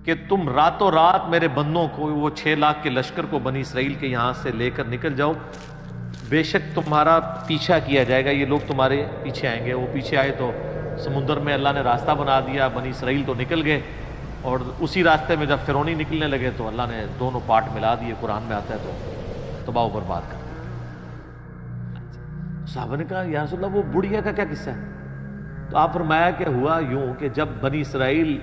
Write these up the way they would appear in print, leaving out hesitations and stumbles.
کہ تم راتوں رات میرے بندوں کو، وہ 6 لاکھ کے لشکر کو بنی اسرائیل کے یہاں سے لے کر نکل جاؤ، بے شک تمہارا پیچھا کیا جائے گا، یہ لوگ تمہارے پیچھے آئیں گے۔ وہ پیچھے آئے تو سمندر میں اللہ نے راستہ بنا دیا، بنی اسرائیل تو نکل گئے، اور اسی راستے میں جب فرعونی نکلنے لگے تو اللہ نے دونوں پارٹ ملا دیے، قرآن میں آتا ہے، تو تباہ و برباد کر دیا۔ صحابہ نے کہا یا رسول اللہ وہ بڑھیا کا کیا قصہ ہے؟ تو آپ فرمایا کہ ہوا یوں کہ جب بنی اسرائیل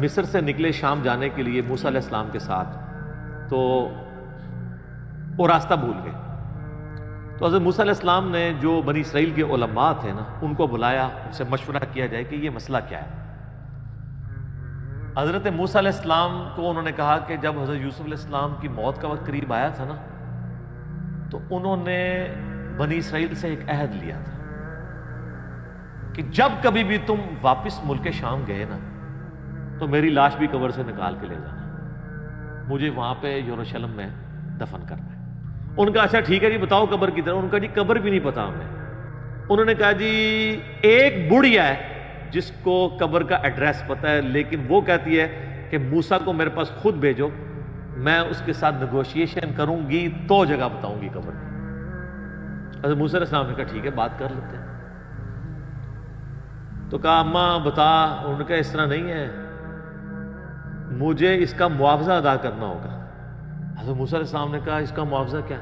مصر سے نکلے شام جانے کے لیے موسیٰ علیہ السلام کے ساتھ، تو وہ راستہ بھول گئے، تو حضرت موسیٰ علیہ السلام نے جو بنی اسرائیل کے علماء تھے نا، ان کو بلایا، ان سے مشورہ کیا جائے کہ یہ مسئلہ کیا ہے۔ حضرت موسیٰ علیہ السلام کو انہوں نے کہا کہ جب حضرت یوسف علیہ السلام کی موت کا وقت قریب آیا تھا نا، تو انہوں نے بنی اسرائیل سے ایک عہد لیا تھا کہ جب کبھی بھی تم واپس ملک شام گئے نا، تو میری لاش بھی قبر سے نکال کے لے جانا، مجھے وہاں پہ یروشلم میں دفن کرنا ہے۔ ان کا اچھا ٹھیک ہے جی بتاؤ قبر کی طرح، ان کا جی قبر بھی نہیں پتا ہمیں۔ انہوں نے کہا جی ایک بڑھیا ہے جس کو قبر کا ایڈریس پتا ہے، لیکن وہ کہتی ہے کہ موسیٰ کو میرے پاس خود بھیجو، میں اس کے ساتھ نیگوشیشن کروں گی تو جگہ بتاؤں گی قبر کی۔ حضرت موسیٰ علیہ السلام نے کہا ٹھیک ہے بات کر لیتے ہیں۔ تو کہا اماں بتا، انہوں نے کہا اس طرح نہیں ہے، مجھے اس کا معاوضہ ادا کرنا ہوگا۔ حضرت موسیٰ علیہ السلام نے کہا اس کا معاوضہ کیا؟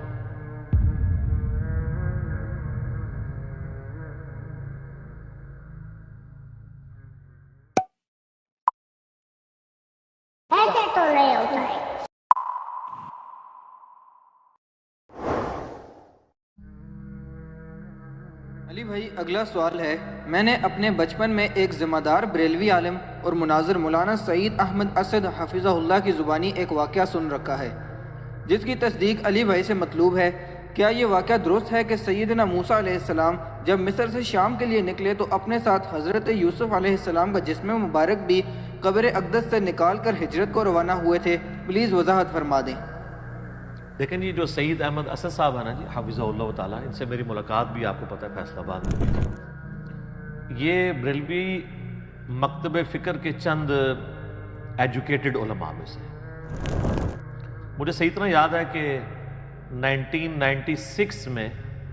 ایسے تو نہیں ہوتا ہے۔ علی بھائی اگلا سوال ہے، میں نے اپنے بچپن میں ایک ذمہ دار بریلوی عالم اور مناظر مولانا سعید احمد اسد حفظہ اللہ کی زبانی ایک واقعہ سن رکھا ہے جس کی تصدیق علی بھائی سے مطلوب ہے۔ کیا یہ واقعہ درست ہے کہ سیدنا موسیٰ علیہ السلام جب مصر سے شام کے لیے نکلے تو اپنے ساتھ حضرت یوسف علیہ السلام کا جسم مبارک بھی قبر اقدس سے نکال کر ہجرت کو روانہ ہوئے تھے؟ پلیز وضاحت فرما دیں۔ دیکھیں جی جو سعید احمد اسد صاحب ہیں نا جی حفظہ اللہ تعالیٰ، ان سے میری ملاقات بھی آپ کو پتہ ہے فیصل آباد میں۔ یہ بریلوی مکتب فکر کے چند ایجوکیٹڈ علماء میں سے۔ مجھے صحیح طرح یاد ہے کہ 1996 میں،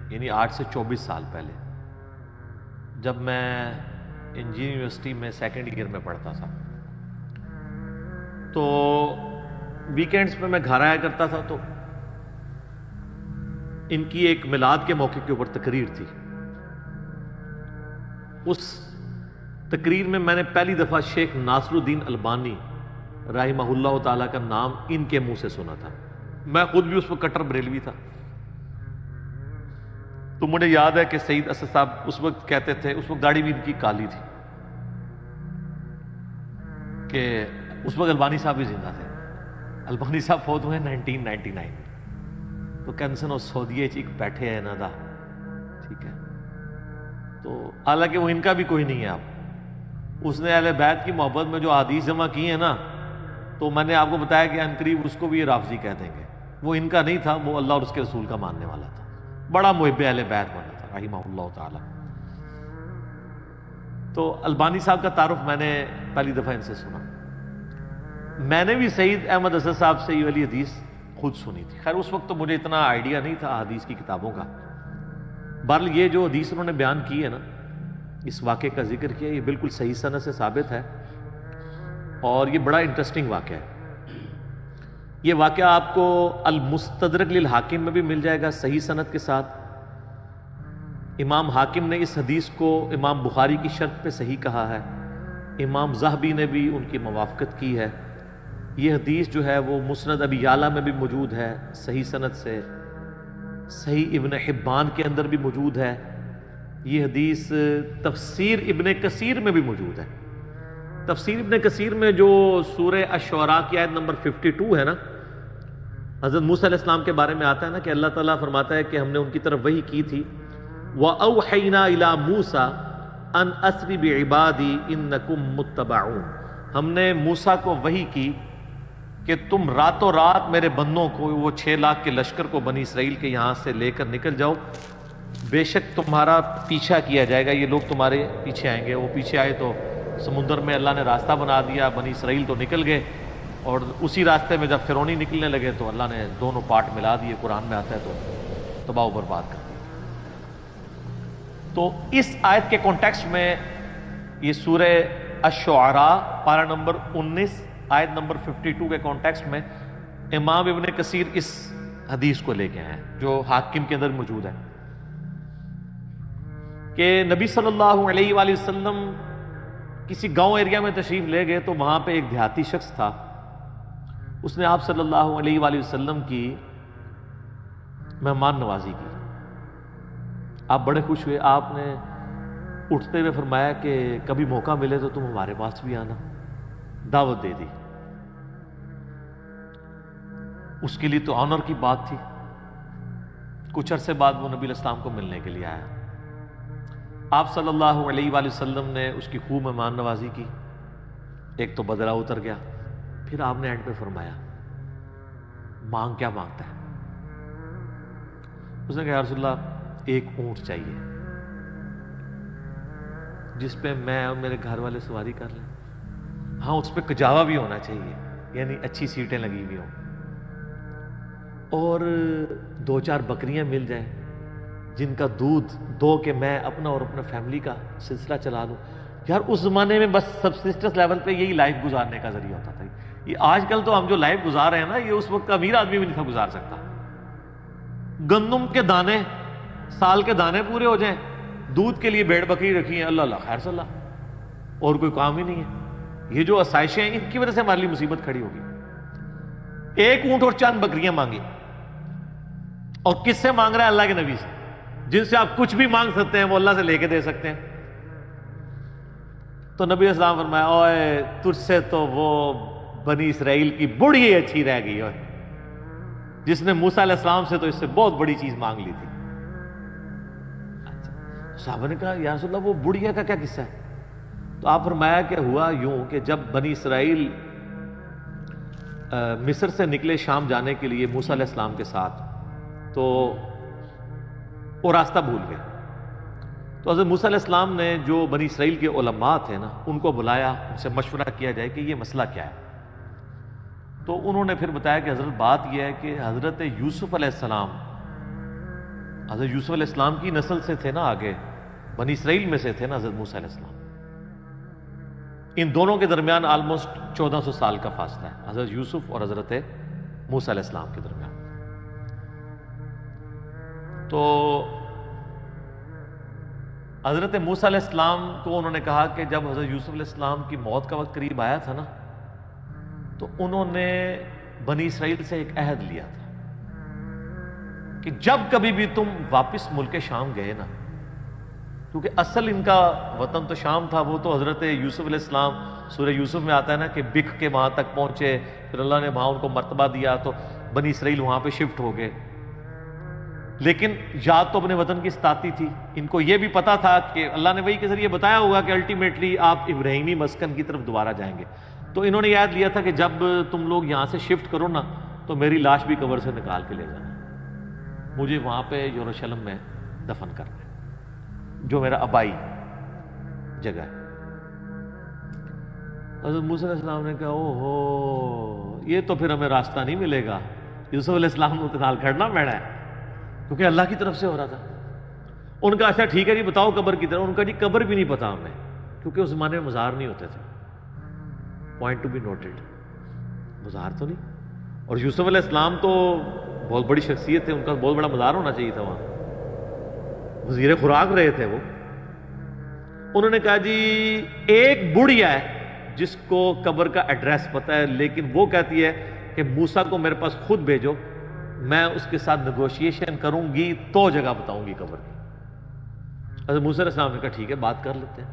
یعنی آج سے 24 سال پہلے، جب میں انجینئرنگ یونیورسٹی میں سیکنڈ ایئر میں پڑھتا تھا، تو ویکینڈز پہ میں گھر آیا کرتا تھا، تو ان کی ایک میلاد کے موقع کے اوپر تقریر تھی۔ اس تقریر میں نے پہلی دفعہ شیخ ناصر الدین البانی رحمہ اللہ تعالیٰ کا نام ان کے منہ سے سنا تھا۔ میں خود بھی اس وقت کٹر بریلوی تھا، تو مجھے یاد ہے کہ سعید اسد صاحب اس وقت کہتے تھے، اس وقت داڑھی بھی ان کی کالی تھی، کہ اس وقت البانی صاحب بھی زندہ تھے۔ البانی صاحب فوت ہوئے 1999 تو کینسن اور سعودیہ چیک بیٹھے ہیں نا دا، ٹھیک ہے، تو حالانکہ وہ ان کا بھی کوئی نہیں ہے۔ آپ اس نے اہل بیت کی محبت میں جو احادیث جمع کی ہیں نا، تو میں نے آپ کو بتایا کہ عنقریب اس کو بھی یہ رافضی کہہ دیں گے، وہ ان کا نہیں تھا، وہ اللہ اور اس کے رسول کا ماننے والا تھا، بڑا محب اہل بیت بنا تھا رحمہ اللہ تعالی۔ تو البانی صاحب کا تعارف میں نے پہلی دفعہ ان سے سنا۔ میں نے بھی سعید احمد اسد صاحب سے یہ والی حدیث خود سنی تھی۔ خیر اس وقت تو مجھے اتنا آئیڈیا نہیں تھا حدیث کی کتابوں کا۔ بہرحال یہ جو حدیث انہوں نے بیان کی ہے نا، اس واقعے کا ذکر کیا، یہ بالکل صحیح سند سے ثابت ہے، اور یہ بڑا انٹرسٹنگ واقعہ ہے۔ یہ واقعہ آپ کو المستدرک للحاکم میں بھی مل جائے گا صحیح سند کے ساتھ۔ امام حاکم نے اس حدیث کو امام بخاری کی شرط پہ صحیح کہا ہے، امام ذہبی نے بھی ان کی موافقت کی ہے۔ یہ حدیث جو ہے وہ مسند ابی یعلا میں بھی موجود ہے صحیح سند سے، صحیح ابن حبان کے اندر بھی موجود ہے۔ یہ حدیث تفسیر ابن کثیر میں بھی موجود ہے۔ تفسیر ابن کثیر میں جو سورہ الشعراء کی آیت نمبر 52 ہے نا، حضرت موسیٰ علیہ السلام کے بارے میں آتا ہے نا کہ اللہ تعالیٰ فرماتا ہے کہ ہم نے ان کی طرف وحی کی تھی، وَأَوْحَيْنَا إِلَى مُوسَىٰ أَنْ أَسْرِ بِعِبَادِي إِنَّكُمْ مُتَّبَعُونَ، ہم نے موسیٰ کو وحی کی کہ تم راتوں رات میرے بندوں کو، وہ 6 لاکھ کے لشکر کو بنی اسرائیل کے یہاں سے لے کر نکل جاؤ، بے شک تمہارا پیچھا کیا جائے گا، یہ لوگ تمہارے پیچھے آئیں گے۔ وہ پیچھے آئے تو سمندر میں اللہ نے راستہ بنا دیا، بنی اسرائیل تو نکل گئے، اور اسی راستے میں جب فرعونی نکلنے لگے تو اللہ نے دونوں پارٹ ملا دیے، قرآن میں آتا ہے، تو تباہ و برباد کر دیا۔ تو اس آیت کے کانٹیکسٹ میں یہ سورہ الشعراء پارہ نمبر 19 آیت نمبر 52 کے کانٹیکسٹ میں امام ابن کثیر اس حدیث کو لے کے آئے ہیں جو حاکم کے اندر موجود ہے کہ نبی صلی اللہ علیہ وآلہ وسلم کسی گاؤں ایریا میں تشریف لے گئے تو وہاں پہ ایک دیہاتی شخص تھا، اس نے آپ صلی اللہ علیہ وآلہ وسلم کی مہمان نوازی کی۔ آپ بڑے خوش ہوئے، آپ نے اٹھتے ہوئے فرمایا کہ کبھی موقع ملے تو تم ہمارے پاس بھی آنا، دعوت دے دی۔ اس کے لیے تو آنر کی بات تھی۔ کچھ عرصے بعد وہ نبی علیہ السلام کو ملنے کے لیے آیا، آپ صلی اللہ علیہ وآلہ وسلم نے اس کی خوب مہمان نوازی کی، ایک تو بدلہ اتر گیا۔ پھر آپ نے اینڈ پہ فرمایا مانگ کیا مانگتا ہے؟ اس نے کہا یا رسول اللہ ایک اونٹ چاہیے جس پہ میں اور میرے گھر والے سواری کر لیں، ہاں اس پہ کجاوا بھی ہونا چاہیے، یعنی اچھی سیٹیں لگی ہوئی ہوں، اور 2-4 بکریاں مل جائیں جن کا دودھ دو کہ میں اپنا اور اپنا فیملی کا سلسلہ چلا لوں۔ یار اس زمانے میں بس سبسسٹنس لیول پہ یہی لائف گزارنے کا ذریعہ ہوتا تھا۔ یہ آج کل تو ہم جو لائف گزار رہے ہیں نا، یہ اس وقت کا امیر آدمی بھی نہیں تھا گزار سکتا۔ گندم کے دانے، سال کے دانے پورے ہو جائیں، دودھ کے لیے بھیڑ بکری رکھی ہیں، اللہ اللہ خیر صلی اللہ، اور کوئی کام ہی نہیں ہے۔ یہ جو آسائشیں ہیں ان کی وجہ سے ہمارے لیے مصیبت کھڑی ہوگی۔ ایک اونٹ اور چند بکریاں مانگی، اور کس سے مانگ رہا ہے؟ اللہ کے نبی سے، جن سے آپ کچھ بھی مانگ سکتے ہیں وہ اللہ سے لے کے دے سکتے ہیں۔ تو نبی اسلام فرمایا اوے تجھ سے تو وہ بنی اسرائیل کی بڑھی اچھی رہ گئی ہے جس نے موسیٰ علیہ السلام سے تو اس سے بہت بڑی چیز مانگ لی تھی۔ صحابہ نے کہا یا رسول اللہ وہ بڑھیا کا کیا قصہ ہے؟ تو آپ فرمایا کہ ہوا یوں کہ جب بنی اسرائیل مصر سے نکلے شام جانے کے لیے موسیٰ علیہ السلام کے ساتھ، تو وہ راستہ بھول گئے۔ تو حضرت موسیٰ علیہ السلام نے جو بنی اسرائیل کے علماء تھے نا، ان کو بلایا، ان سے مشورہ کیا جائے کہ یہ مسئلہ کیا ہے۔ تو انہوں نے پھر بتایا کہ حضرت بات یہ ہے کہ حضرت یوسف علیہ السلام، حضرت یوسف علیہ السلام کی نسل سے تھے نا، آگے بنی اسرائیل میں سے تھے نا حضرت موسیٰ علیہ السلام۔ ان دونوں کے درمیان آلموسٹ 1400 سال کا فاصلہ ہے، حضرت یوسف اور حضرت موسیٰ علیہ السلام کے درمیان۔ تو حضرت موسیٰ علیہ السلام کو انہوں نے کہا کہ جب حضرت یوسف علیہ السلام کی موت کا وقت قریب آیا تھا نا، تو انہوں نے بنی اسرائیل سے ایک عہد لیا تھا کہ جب کبھی بھی تم واپس ملک شام گئے نا، کیونکہ اصل ان کا وطن تو شام تھا، وہ تو حضرت یوسف علیہ السلام سورہ یوسف میں آتا ہے نا کہ بکھ کے وہاں تک پہنچے، پھر اللہ نے وہاں ان کو مرتبہ دیا تو بنی اسرائیل وہاں پہ شفٹ ہو گئے۔ لیکن یاد تو اپنے وطن کی ستاتی تھی، ان کو یہ بھی پتا تھا کہ اللہ نے وحی کے ذریعے بتایا ہوگا کہ الٹیمیٹلی آپ ابراہیمی مسکن کی طرف دوبارہ جائیں گے۔ تو انہوں نے یاد لیا تھا کہ جب تم لوگ یہاں سے شفٹ کرو نا تو میری لاش بھی قبر سے نکال کے لے جانا، مجھے وہاں پہ یروشلم میں دفن کرنا ہے جو میرا آبائی جگہ ہے۔ حضرت موسیٰ علیہ السلام نے کہا او ہو یہ تو پھر ہمیں راستہ نہیں ملے گا، یوسف علیہ السلام کو نال کھڑنا پڑنا ہے کیونکہ اللہ کی طرف سے ہو رہا تھا۔ ان کا اچھا ٹھیک ہے جی بتاؤ قبر کی طرف، ان کا جی قبر بھی نہیں پتا ہمیں، کیونکہ اس زمانے میں مزار نہیں ہوتے تھے، پوائنٹ ٹو بی نوٹڈ، مزار تو نہیں۔ اور یوسف علیہ السلام تو بہت بڑی شخصیت تھے، ان کا بہت بڑا مزار ہونا چاہیے تھا، وہاں وزیر خوراک رہے تھے وہ۔ انہوں نے کہا جی ایک بڑھیا ہے جس کو قبر کا ایڈریس پتا ہے، لیکن وہ کہتی ہے کہ موسیٰ کو میرے پاس خود بھیجو، میں اس کے ساتھ نیگوشیشن کروں گی تو جگہ بتاؤں گی قبر کی۔ حضرت موسیٰ علیہ السلام نے کہا ٹھیک ہے بات کر لیتے ہیں۔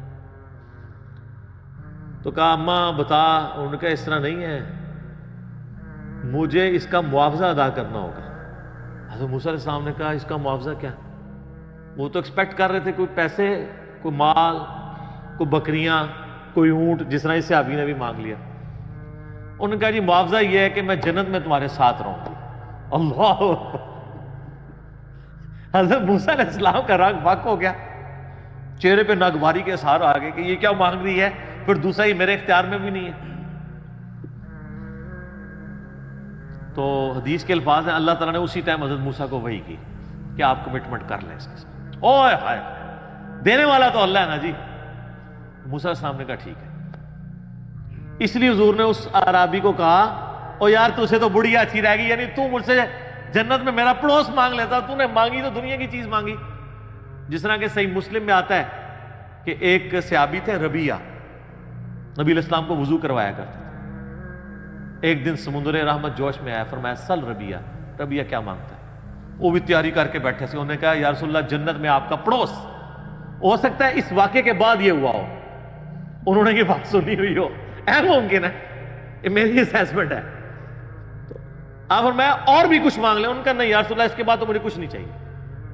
تو کہا اماں بتا، انہوں نے کہا اس طرح نہیں ہے، مجھے اس کا معاوضہ ادا کرنا ہوگا۔ حضرت موسیٰ علیہ السلام نے کہا اس کا معاوضہ کیا؟ وہ تو ایکسپیکٹ کر رہے تھے کوئی پیسے، کوئی مال، کوئی بکریاں، کوئی اونٹ، جس طرح اس صحابی نے بھی مانگ لیا۔ انہوں نے کہا جی معاوضہ یہ ہے کہ میں جنت میں تمہارے ساتھ رہوں گا۔ اللہ، حضرت موسیٰ علیہ السلام کا رنگ فاق ہو گیا، چہرے پہ ناگواری کے اثار آ گئے کہ یہ کیا مانگ رہی ہے پھر دوسرا ہی میرے اختیار میں بھی نہیں ہے. تو حدیث کے الفاظ ہیں اللہ تعالیٰ نے اسی ٹائم حضرت موسیٰ کو وحی کی کہ آپ کمٹمنٹ کر لیں اس کے ساتھ. اوہ ہائے دینے والا تو اللہ ہے نا جی. موسیٰ السلام نے کہا ٹھیک ہے. اس لیے حضور نے اس اعرابی کو کہا او یار تجھے تو بڑھیا اچھی رہ گئی, یعنی تو مجھ سے جنت میں میرا پڑوس مانگ لیتا, تو نے مانگی تو دنیا کی چیز مانگی. جس طرح کہ صحیح مسلم میں آتا ہے کہ ایک صحابی تھے ربیہ, نبی علیہ السلام کو وضو کروایا کرتے تھے. ایک دن سمندر رحمت جوش میں آیا, فرمایا سل ربیہ, ربیہ کیا مانگتا ہے؟ وہ بھی تیاری کر کے بیٹھے سے. انہوں نے کہا یا رسول اللہ جنت میں آپ کا پڑوس. ہو سکتا ہے اس واقعے کے بعد یہ ہوا ہو, انہوں نے یہ بات سنی ہوئی ہو, اہم ممکن ہے, یہ میری اسیسمنٹ ہے. تو آپ فرمایا اور بھی کچھ مانگ لیں. ان کا نہیں یا رسول اللہ اس کے بعد تو مجھے کچھ نہیں چاہیے.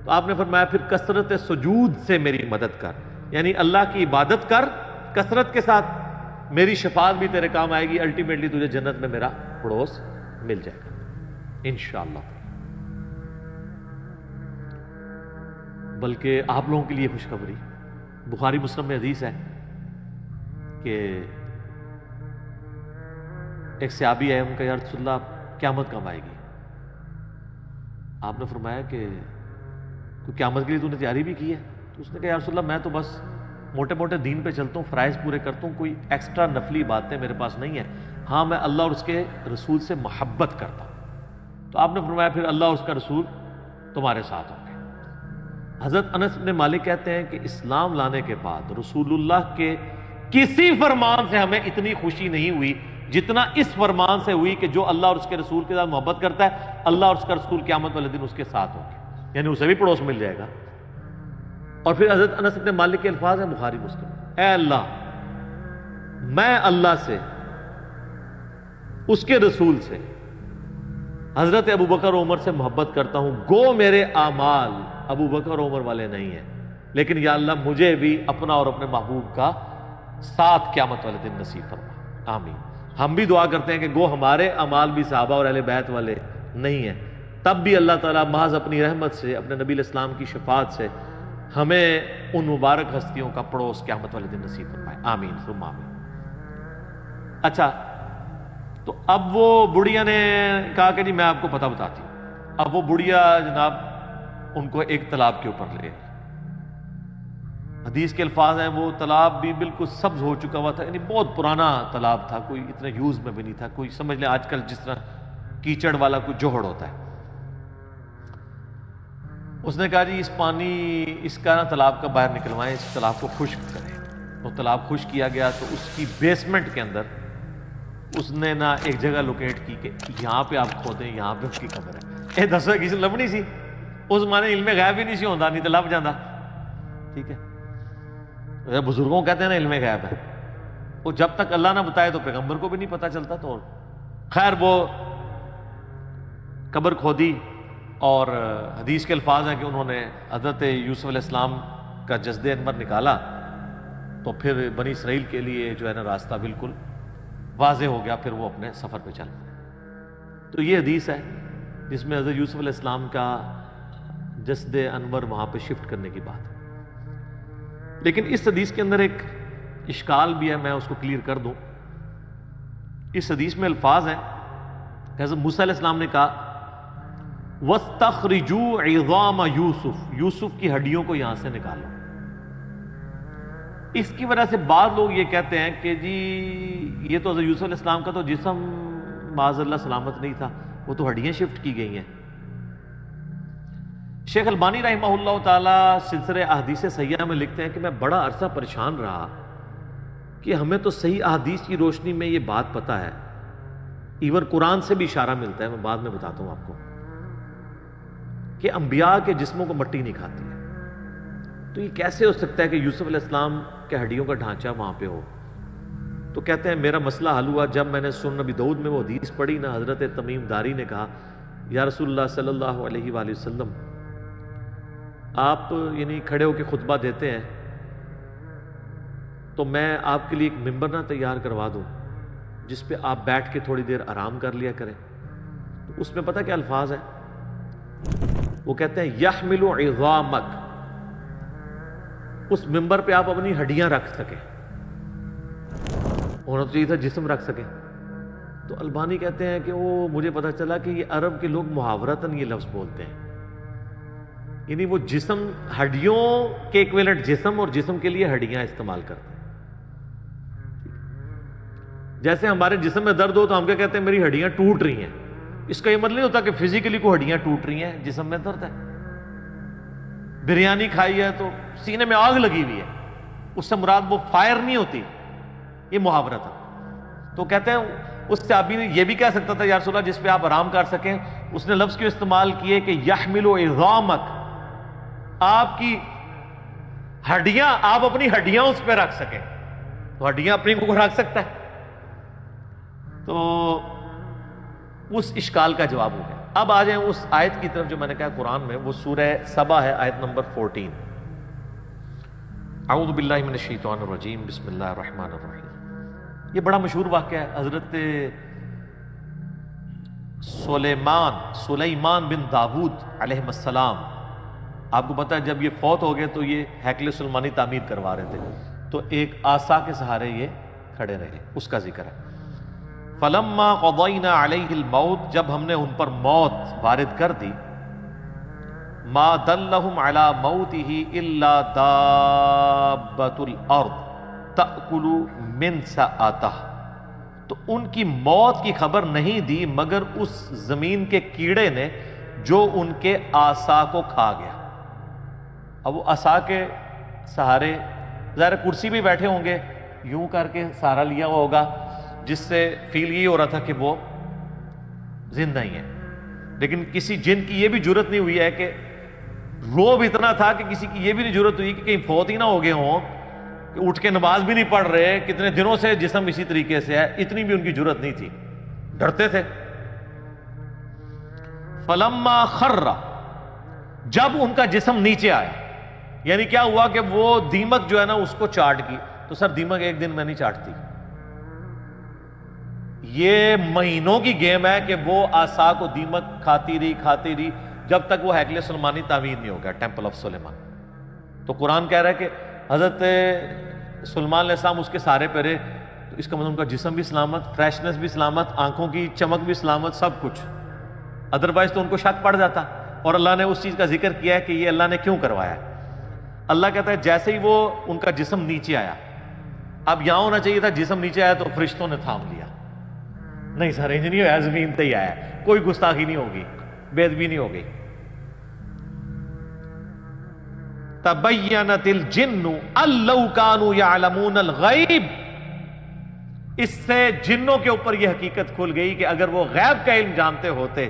تو آپ نے فرمایا پھر کثرت سجود سے میری مدد کر, یعنی اللہ کی عبادت کر کثرت کے ساتھ, میری شفاعت بھی تیرے کام آئے گی, الٹیمیٹلی تجھے جنت میں میرا پڑوس مل جائے گا انشاءاللہ. بلکہ آپ لوگوں کے لیے خوشخبری, بخاری مسلم میں حدیث ہے کہ ایک صحابی ہے, ان کا یا رسول اللہ قیامت کب آئے گی؟ آپ نے فرمایا کہ تو قیامت کے لیے تو نے تیاری بھی کی ہے؟ تو اس نے کہا یا رسول اللہ میں تو بس موٹے موٹے دین پہ چلتا ہوں, فرائض پورے کرتا ہوں, کوئی ایکسٹرا نفلی باتیں میرے پاس نہیں ہیں. ہاں میں اللہ اور اس کے رسول سے محبت کرتا ہوں. تو آپ نے فرمایا پھر اللہ اور اس کا رسول تمہارے ساتھ ہوں گے. حضرت انس بن مالک کہتے ہیں کہ اسلام لانے کے بعد رسول اللہ کے کسی فرمان سے ہمیں اتنی خوشی نہیں ہوئی جتنا اس فرمان سے ہوئی کہ جو اللہ اور اس کے رسول کے ساتھ محبت کرتا ہے اللہ اور اس کا رسول قیامت والے دن اس کے ساتھ ہوں گے, یعنی اسے بھی پڑوس مل جائے گا. اور پھر حضرت انس بن مالک کے الفاظ ہیں بخاری مسلم, اے اللہ میں اللہ سے, اس کے رسول سے, حضرت ابو بکر عمر سے محبت کرتا ہوں, گو میرے اعمال ابو بکر عمر والے نہیں ہیں, لیکن یا اللہ مجھے بھی اپنا اور اپنے محبوب کا ساتھ قیامت والے دن نصیب فرما, آمین. ہم بھی دعا کرتے ہیں کہ گو ہمارے اعمال بھی صحابہ اور اہل بیت والے نہیں ہیں, تب بھی اللہ تعالیٰ محض اپنی رحمت سے, اپنے نبی علیہ السلام کی شفاعت سے ہمیں ان مبارک ہستیوں کا پڑوس قیامت والے دن نصیب فرمائے, آمین ثم آمین. اچھا تو اب وہ بڑھیا نے کہا کہ جی میں آپ کو پتہ بتاتی ہوں. اب وہ بڑھیا جناب ان کو ایک تالاب کے اوپر لے, حدیث کے الفاظ ہیں وہ تالاب بھی بالکل سبز ہو چکا ہوا تھا, یعنی بہت پرانا تالاب تھا, کوئی اتنا یوز میں بھی نہیں تھا, کوئی سمجھ لیں آج کل جس طرح کیچڑ والا کوئی جوہڑ ہوتا ہے. اس نے کہا جی اس پانی اس کا نا تالاب کا باہر نکلوائیں, اس تالاب کو خشک کریں. وہ تالاب خشک کیا گیا تو اس کی بیسمنٹ کے اندر اس نے نا ایک جگہ لوکیٹ کی کہ یہاں پہ آپ کھودیں, یہاں پہ اس کی قبر ہے. دسو کسی لبنی سی, اس مانے علم غیب ہی نہیں سی ہوتا, نہیں تو لب جانا. ٹھیک ہے, بزرگوں کہتے ہیں نا علم غیب ہے, وہ جب تک اللہ نہ بتائے تو پیغمبر کو بھی نہیں پتا چلتا. تو خیر وہ قبر کھودی, اور حدیث کے الفاظ ہیں کہ انہوں نے حضرت یوسف علیہ السلام کا جسد انور نکالا, تو پھر بنی اسرائیل کے لیے جو ہے نا راستہ بالکل واضح ہو گیا, پھر وہ اپنے سفر پہ چل. تو یہ حدیث ہے جس میں حضرت یوسف علیہ السلام کا جسد انور وہاں پہ شفٹ کرنے کی بات ہے. لیکن اس حدیث کے اندر ایک اشکال بھی ہے, میں اس کو کلیئر کر دوں. اس حدیث میں الفاظ ہیں کہ حضرت موسیٰ علیہ السلام نے کہا وَاسْتَخْرِجُوا عِظَامَ یوسف, یوسف کی ہڈیوں کو یہاں سے نکالو. اس کی وجہ سے بعض لوگ یہ کہتے ہیں کہ جی یہ تو حضرت یوسف علیہ السلام کا تو جسم معاذ اللہ سلامت نہیں تھا, وہ تو ہڈیاں شفٹ کی گئی ہیں. شیخ البانی رحمہ اللہ تعالی سلسلہ احادیث صحیحہ میں لکھتے ہیں کہ میں بڑا عرصہ پریشان رہا کہ ہمیں تو صحیح احادیث کی روشنی میں یہ بات پتہ ہے, ایون قرآن سے بھی اشارہ ملتا ہے, میں بعد میں بتاتا ہوں آپ کو, کہ انبیاء کے جسموں کو مٹی نہیں کھاتی ہے. تو یہ کیسے ہو سکتا ہے کہ یوسف علیہ السلام کے ہڈیوں کا ڈھانچہ وہاں پہ ہو؟ تو کہتے ہیں میرا مسئلہ حل ہوا جب میں نے سنن نبی داؤد میں وہ حدیث پڑھی نا, حضرت تمیم داری نے کہا یا رسول اللہ صلی اللہ علیہ وآلہ وسلم آپ یعنی کھڑے ہو کے خطبہ دیتے ہیں تو میں آپ کے لیے ایک ممبر نہ تیار کروا دوں جس پہ آپ بیٹھ کے تھوڑی دیر آرام کر لیا کریں. تو اس میں پتہ کیا الفاظ ہیں, وہ کہتے ہیں یحمل عظامک, اس ممبر پہ آپ اپنی ہڈیاں رکھ سکیں. ہونا تو چاہیے تھا جسم رکھ سکے. تو البانی کہتے ہیں کہ وہ مجھے پتا چلا کہ یہ عرب کے لوگ محاورتاً یہ لفظ بولتے ہیں, یعنی وہ جسم, ہڈیوں کے ایکویلنٹ جسم اور جسم کے لیے ہڈیاں استعمال کرتے ہیں. جیسے ہمارے جسم میں درد ہو تو ہم کیا کہتے ہیں, میری ہڈیاں ٹوٹ رہی ہیں. اس کا یہ مطلب نہیں ہوتا کہ فزیکلی کوئی ہڈیاں ٹوٹ رہی ہیں, جسم میں درد ہے. بریانی کھائی ہے تو سینے میں آگ لگی ہوئی ہے, اس سے مراد وہ فائر نہیں ہوتی, یہ محاورہ تھا. تو کہتے ہیں اس صحابی نے یہ بھی کہہ سکتا تھا یا رسول اللہ جس پہ آپ آرام کر سکیں, اس نے لفظ کیوں استعمال کیے کہ یحمل عظامک, آپ کی ہڈیاں, آپ اپنی ہڈیاں اس پہ رکھ سکیں. تو ہڈیاں اپنی کو رکھ سکتا ہے, تو اس اشکال کا جواب ہو گیا. اب آ جائیں اس آیت کی طرف جو میں نے کہا قرآن میں, وہ سورہ سبا ہے, آیت نمبر 14. اعوذ باللہ من الشیطان الرجیم, بسم اللہ الرحمن الرحیم. یہ بڑا مشہور واقعہ ہے. حضرت سلیمان بن داود علیہ السلام, آپ کو پتا ہے جب یہ فوت ہو گئے تو یہ ہیکل سلیمانی تعمیر کروا رہے تھے, تو ایک عصا کے سہارے یہ کھڑے رہے, اس کا ذکر ہے. فلما قضینا علیہ الموت, جب ہم نے ان پر موت وارد کر دی, ما دلہم علی موتہ الا دابۃ الارض تأکل من سأتہ, تو ان کی موت کی خبر نہیں دی مگر اس زمین کے کیڑے نے جو ان کے عصا کو کھا گیا. اب وہ عصا کے سہارے, ظاہر کرسی بھی بیٹھے ہوں گے, یوں کر کے سہارا لیا ہوا ہوگا, جس سے فیل یہ ہو رہا تھا کہ وہ زندہ ہی ہے. لیکن کسی جن کی یہ بھی جرت نہیں ہوئی ہے کہ, روب اتنا تھا کہ کسی کی یہ بھی نہیں جرت ہوئی کہ کہیں فوت ہی نہ ہو گئے ہوں, کہ اٹھ کے نماز بھی نہیں پڑھ رہے, کتنے دنوں سے جسم اسی طریقے سے ہے, اتنی بھی ان کی جرت نہیں تھی, ڈرتے تھے. فلما خر, جب ان کا جسم نیچے آیا, یعنی کیا ہوا کہ وہ دیمک جو ہے نا اس کو چاٹ گئی. تو سر دیمک ایک دن میں نہیں چاٹتی, یہ مہینوں کی گیم ہے کہ وہ عصا کو دیمک کھاتی رہی جب تک وہ ہیکل سلیمانی تعمیر نہیں ہو گیا, ٹیمپل آف سلیمان. تو قرآن کہہ رہا ہے کہ حضرت سلیمان علیہ السلام اس کے سارے پہ رہے, تو اس کا مطلب ان کا جسم بھی سلامت, فریشنس بھی سلامت, آنکھوں کی چمک بھی سلامت, سب کچھ. ادروائز تو ان کو شک پڑ جاتا. اور اللہ نے اس چیز کا ذکر کیا ہے کہ یہ اللہ نے کیوں کروایا ہے. اللہ کہتا ہے جیسے ہی وہ ان کا جسم نیچے آیا, اب یہاں ہونا چاہیے تھا جسم نیچے آیا تو فرشتوں نے تھام لیا, نہیں سر انج نہیں ہوا, زمین تے ہی آیا, کوئی گستاخی نہیں ہوگی, بے ادبی نہیں ہوگی. تبینت الجن ان لو کانوا یعلمون الغیب, اس سے جنوں کے اوپر یہ حقیقت کھل گئی کہ اگر وہ غیب کا علم جانتے ہوتے,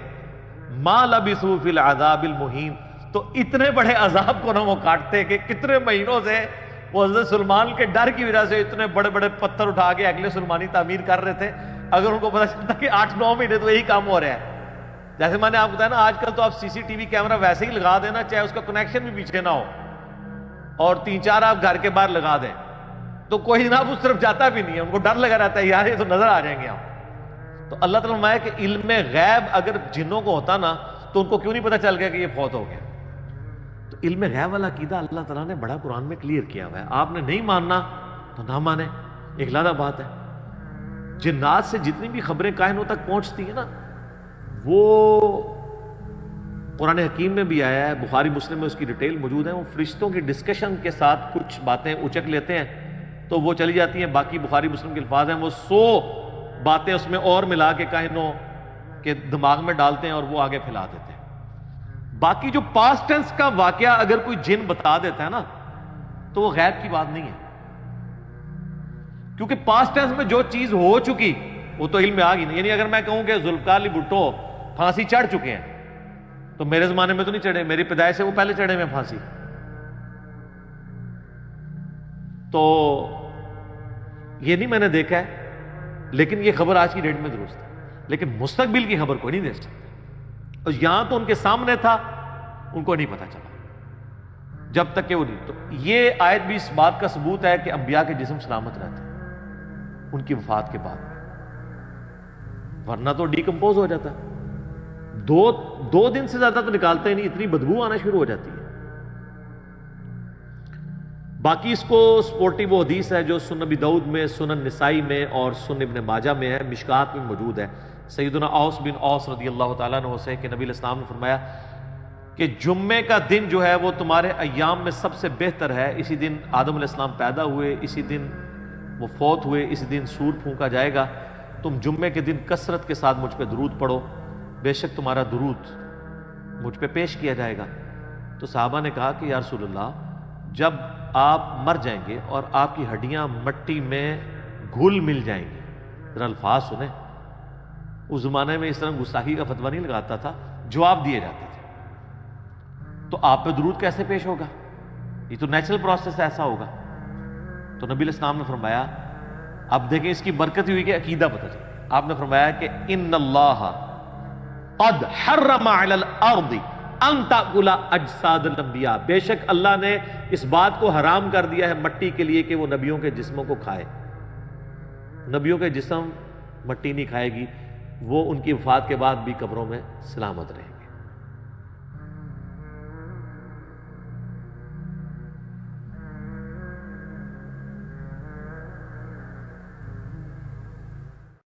ما لبثوا فی العذاب المہین, تو اتنے بڑے عذاب کو نہ وہ کاٹتے کہ کتنے مہینوں سے وہ حضرت سلیمان کے ڈر کی وجہ سے اتنے بڑے بڑے پتھر اٹھا کے ہیکل سلیمانی تعمیر کر رہے تھے. اگر ان کو پتا چلتا کہ 8-9 مہینے تو یہی کام ہو رہا ہے. جیسے میں نے آپ کو بتایا نا, آج کل تو آپ CCTV کیمرہ ویسے ہی لگا دینا, چاہے اس کا کنیکشن بھی پیچھے نہ ہو, اور 3-4 آپ گھر کے باہر لگا دیں, تو کوئی جناب اس طرف جاتا بھی نہیں ہے, ان کو ڈر لگا رہتا ہے یار یہ تو نظر آ جائیں گے ہم. تو اللہ تعالیٰ فرمایا کہ علم غیب اگر جنوں کو ہوتا نا تو ان کو کیوں نہیں پتا چل گیا کہ یہ فوت ہو گیا. تو علم غیب والا عقیدہ اللہ تعالیٰ نے بڑا قرآن میں کلیئر کیا ہوا ہے. آپ نے نہیں ماننا تو نہ مانے, ایک علیحدہ بات ہے. جنات سے جتنی بھی خبریں کائنوں تک پہنچتی ہیں نا, وہ قرآن حکیم میں بھی آیا ہے, بخاری مسلم میں اس کی ڈیٹیل موجود ہے. وہ فرشتوں کی ڈسکشن کے ساتھ کچھ باتیں اچک لیتے ہیں تو وہ چلی جاتی ہیں, باقی بخاری مسلم کے الفاظ ہیں, وہ 100 باتیں اس میں اور ملا کے کائنوں کے دماغ میں ڈالتے ہیں اور وہ آگے پھیلا دیتے ہیں. باقی جو پاسٹ ٹینس کا واقعہ اگر کوئی جن بتا دیتا ہے نا تو وہ غیب کی بات نہیں ہے, کیونکہ پاسٹ ٹینس میں جو چیز ہو چکی وہ تو علم میں آ گئی نہیں. یعنی اگر میں کہوں کہ ذوالفقار علی بھٹو پھانسی چڑھ چکے ہیں, تو میرے زمانے میں تو نہیں چڑھے, میری پیدائش سے وہ پہلے چڑھے میں پھانسی. تو یہ نہیں میں نے دیکھا ہے, لیکن یہ خبر آج کی ڈیٹ میں درست ہے, لیکن مستقبل کی خبر کوئی نہیں دے سکتا. اور یہاں تو ان کے سامنے تھا, ان کو نہیں پتا چلا جب تک کہ وہ نہیں. تو یہ آیت بھی اس بات کا ثبوت ہے کہ انبیاء کے جسم سلامت رہتے ہیں ان کی وفات کے بعد, ورنہ تو ڈیکمپوز ہو جاتا ہے. 2 دن سے زیادہ تو نکالتے ہی نہیں, اتنی بدبو آنا شروع ہو جاتی ہے. باقی اس کو سپورٹی وہ حدیث ہے جو سنن ابی داؤد میں، سنن نسائی میں اور سنن ابن ماجہ میں ہے، مشکات میں موجود ہے، سیدنا اوس بن اوس رضی اللہ تعالیٰ عنہ سے کہ نبی علیہ السلام نے فرمایا کہ جمعے کا دن جو ہے وہ تمہارے ایام میں سب سے بہتر ہے، اسی دن آدم علیہ السلام پیدا ہوئے، اسی دن وہ فوت ہوئے، اسی دن سور پھونکا جائے گا، تم جمعے کے دن کثرت کے ساتھ مجھ پہ درود پڑھو، بے شک تمہارا درود مجھ پہ پیش کیا جائے گا۔ تو صحابہ نے کہا کہ یا رسول اللہ، جب آپ مر جائیں گے اور آپ کی ہڈیاں مٹی میں گھل مل جائیں گی، ذرا الفاظ سنیں، اس زمانے میں اس طرح گستاخی کا فتویٰ نہیں لگاتا تھا، جواب دیے جاتے تھے، تو آپ پہ درود کیسے پیش ہوگا؟ یہ تو نیچرل پروسیس ایسا ہوگا۔ تو نبی علیہ السلام نے فرمایا، اب دیکھیں اس کی برکت ہوئی کہ عقیدہ پتہ چلا، آپ نے فرمایا کہ ان اللہ قد حرم علی الارض ان تاکل اجساد الانبیاء، بے شک اللہ نے اس بات کو حرام کر دیا ہے مٹی کے لیے کہ وہ نبیوں کے جسموں کو کھائے۔ نبیوں کے جسم مٹی نہیں کھائے گی، وہ ان کی وفات کے بعد بھی قبروں میں سلامت رہے۔